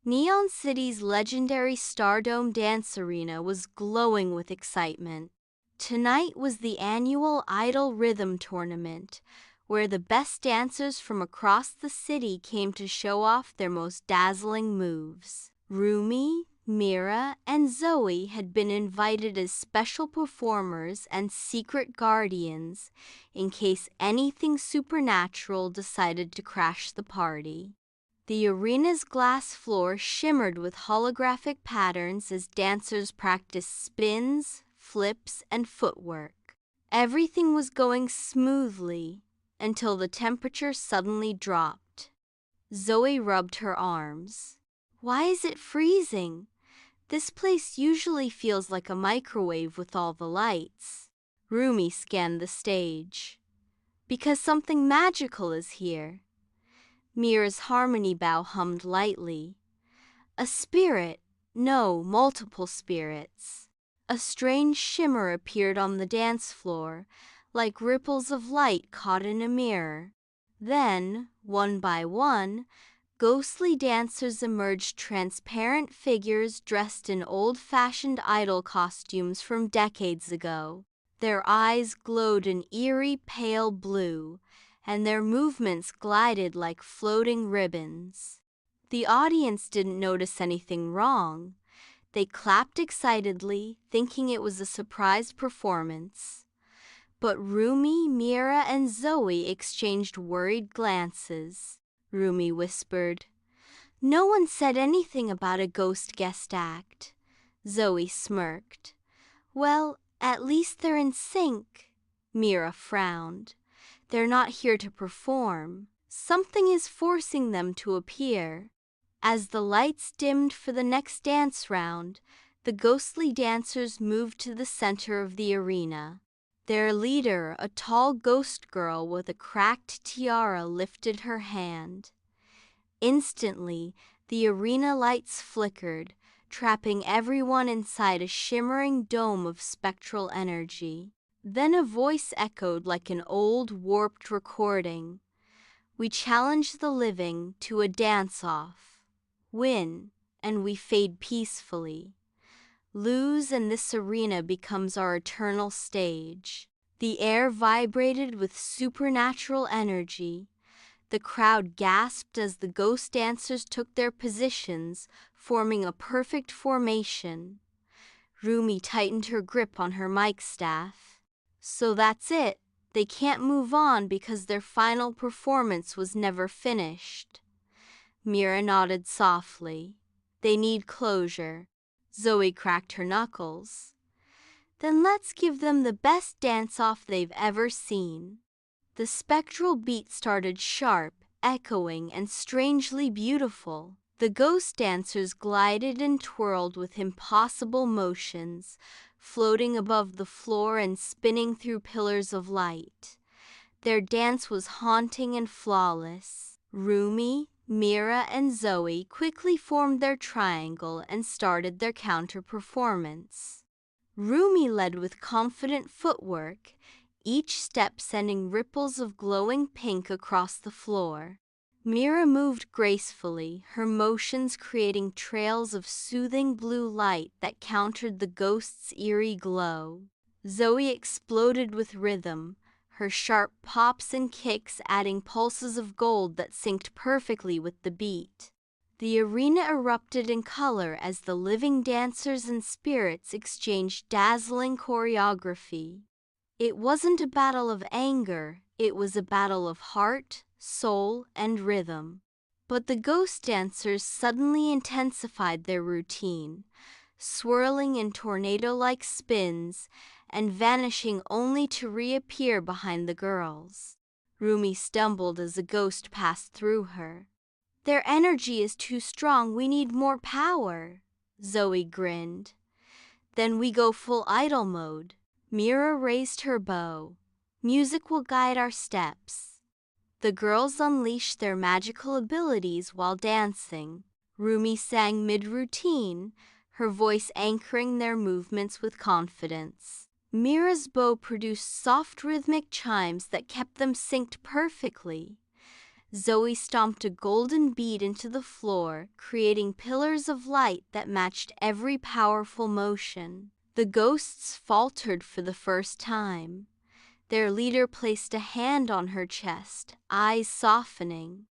Neon City's legendary Stardome Dance Arena was glowing with excitement. Tonight was the annual Idol Rhythm Tournament, where the best dancers from across the city came to show off their most dazzling moves. Rumi, Mira, and Zoey had been invited as special performers and secret guardians in case anything supernatural decided to crash the party. The arena's glass floor shimmered with holographic patterns as dancers practiced spins, flips, and footwork. Everything was going smoothly until the temperature suddenly dropped. Zoey rubbed her arms. "Why is it freezing? This place usually feels like a microwave with all the lights." Rumi scanned the stage. "Because something magical is here." Mira's harmony bow hummed lightly. "A spirit, no, multiple spirits." A strange shimmer appeared on the dance floor, like ripples of light caught in a mirror. Then, one by one, ghostly dancers emerged, transparent figures dressed in old-fashioned idol costumes from decades ago. Their eyes glowed an eerie pale blue, and their movements glided like floating ribbons. The audience didn't notice anything wrong. They clapped excitedly, thinking it was a surprise performance. But Rumi, Mira, and Zoey exchanged worried glances. Rumi whispered, "No one said anything about a ghost guest act." Zoey smirked. "Well, at least they're in sync." Mira frowned. "They're not here to perform. Something is forcing them to appear." As the lights dimmed for the next dance round, the ghostly dancers moved to the center of the arena. Their leader, a tall ghost girl with a cracked tiara, lifted her hand. Instantly, the arena lights flickered, trapping everyone inside a shimmering dome of spectral energy. Then a voice echoed like an old, warped recording. "We challenge the living to a dance-off. Win, and we fade peacefully. Lose, and this arena becomes our eternal stage." The air vibrated with supernatural energy. The crowd gasped as the ghost dancers took their positions, forming a perfect formation. Rumi tightened her grip on her mic staff. "So that's it. They can't move on because their final performance was never finished." Mira nodded softly. "They need closure." Zoey cracked her knuckles. "Then let's give them the best dance-off they've ever seen." The spectral beat started sharp, echoing, and strangely beautiful. The ghost dancers glided and twirled with impossible motions, floating above the floor and spinning through pillars of light. Their dance was haunting and flawless. Rumi, Mira, and Zoey quickly formed their triangle and started their counter-performance. Rumi led with confident footwork, each step sending ripples of glowing pink across the floor. Mira moved gracefully, her motions creating trails of soothing blue light that countered the ghost's eerie glow. Zoey exploded with rhythm, her sharp pops and kicks adding pulses of gold that synced perfectly with the beat. The arena erupted in color as the living dancers and spirits exchanged dazzling choreography. It wasn't a battle of anger, it was a battle of heart, soul, and rhythm. But the ghost dancers suddenly intensified their routine, swirling in tornado-like spins and vanishing only to reappear behind the girls. Rumi stumbled as a ghost passed through her. "Their energy is too strong, we need more power." Zoey grinned. "Then we go full idol mode." Mira raised her bow. "Music will guide our steps." The girls unleashed their magical abilities while dancing. Rumi sang mid-routine, her voice anchoring their movements with confidence. Mira's bow produced soft rhythmic chimes that kept them synced perfectly. Zoey stomped a golden bead into the floor, creating pillars of light that matched every powerful motion. The ghosts faltered for the first time. Their leader placed a hand on her chest, eyes softening.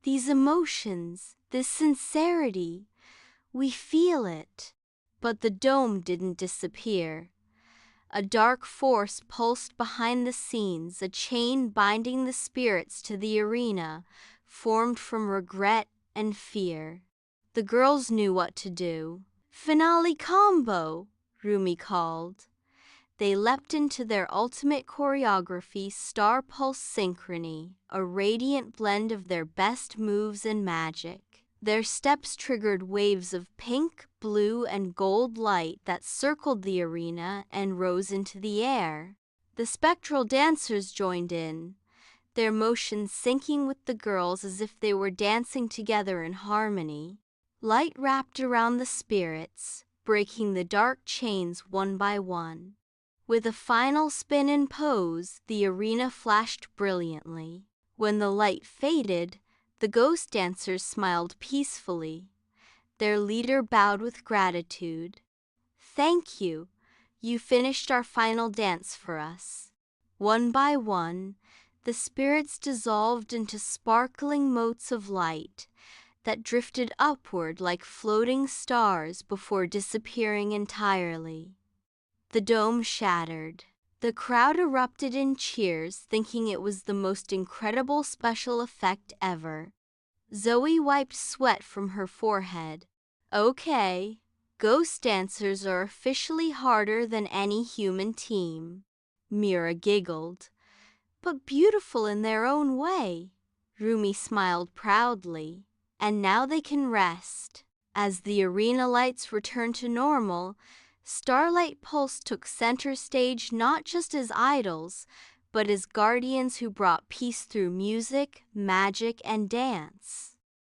These emotions, this sincerity, we feel it. But the dome didn't disappear. A dark force pulsed behind the scenes, a chain binding the spirits to the arena, formed from regret and fear. The girls knew what to do. "Finale combo!" Rumi called. They leapt into their ultimate choreography, Star Pulse Synchrony, a radiant blend of their best moves and magic. Their steps triggered waves of pink, blue, and gold light that circled the arena and rose into the air. The spectral dancers joined in, their motions syncing with the girls as if they were dancing together in harmony. Light wrapped around the spirits, breaking the dark chains one by one. With a final spin and pose, the arena flashed brilliantly. When the light faded, the ghost dancers smiled peacefully. Their leader bowed with gratitude. "Thank you. You finished our final dance for us." One by one, the spirits dissolved into sparkling motes of light that drifted upward like floating stars before disappearing entirely. The dome shattered. The crowd erupted in cheers, thinking it was the most incredible special effect ever. Zoey wiped sweat from her forehead. "Okay, ghost dancers are officially harder than any human team." Mira giggled. "But beautiful in their own way." Rumi smiled proudly. "And now they can rest." As the arena lights returned to normal, Starlight Pulse took center stage not just as idols, but as guardians who brought peace through music, magic, and dance.